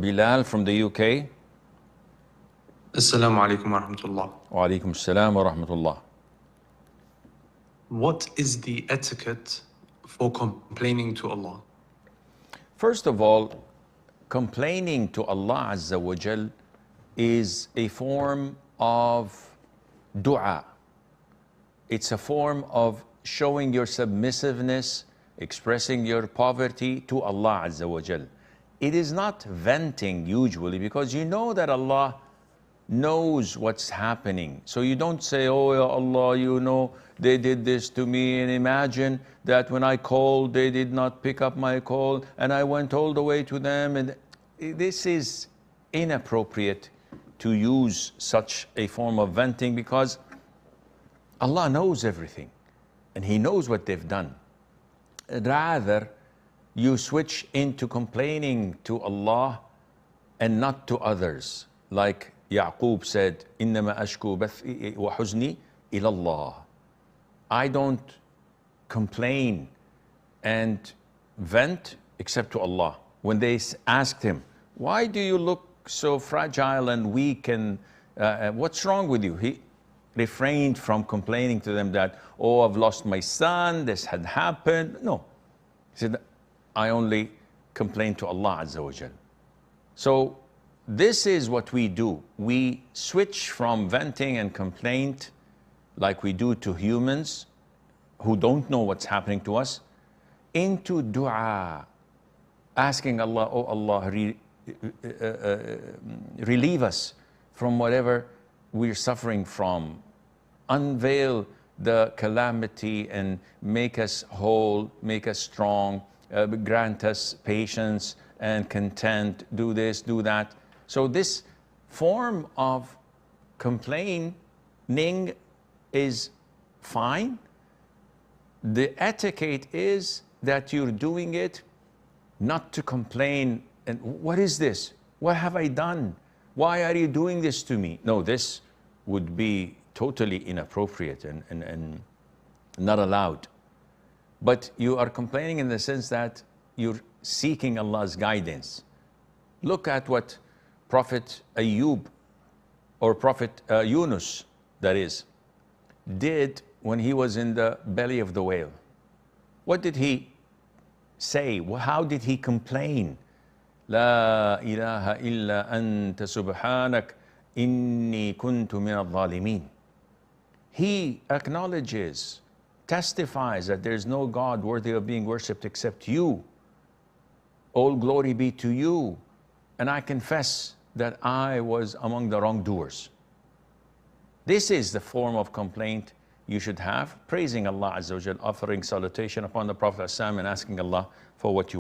Bilal from the UK. Assalamu alaikum wa rahmatullah. Wa alaikum assalam wa rahmatullah. What is the etiquette for complaining to Allah? First of all, complaining to Allah Azza wa Jal is a form of dua. It's a form of showing your submissiveness, expressing your poverty to Allah Azza wa Jal. It is not venting usually, because you know that Allah knows what's happening. So you don't say, oh ya Allah, you know, they did this to me, and imagine that when I called, they did not pick up my call, and I went all the way to them. And this is inappropriate to use such a form of venting, because Allah knows everything and He knows what they've done. Rather, you switch into complaining to Allah and not to others. Like Yaqub said, إِنَّمَا أَشْكُو بَثِّي وَحُزْنِي إِلَى اللَّهِ. I don't complain and vent except to Allah. When they asked him, why do you look so fragile and weak, and what's wrong with you? He refrained from complaining to them that, oh, I've lost my son, this had happened. No. He said, I only complain to Allah Azza wa Jal. So this is what we do. We switch from venting and complaint like we do to humans who don't know what's happening to us, into dua, asking Allah, oh Allah, relieve us from whatever we're suffering from. Unveil the calamity and make us whole, make us strong, grant us patience and content, do this, do that. So this form of complaining is fine. The etiquette is that you're doing it not to complain. And what is this? What have I done? Why are you doing this to me? No, this would be totally inappropriate and not allowed. But you are complaining in the sense that you're seeking Allah's guidance. Look at what Prophet Ayub, or Prophet Yunus, that is, did when he was in the belly of the whale. What did he say? How did he complain? La ilaha illa anta subhanak inni kuntu min al-zalimin. He acknowledges, testifies that there is no God worthy of being worshipped except you. All glory be to you. And I confess that I was among the wrongdoers. This is the form of complaint you should have, praising Allah Azza wa Jal, offering salutation upon the Prophet and asking Allah for what you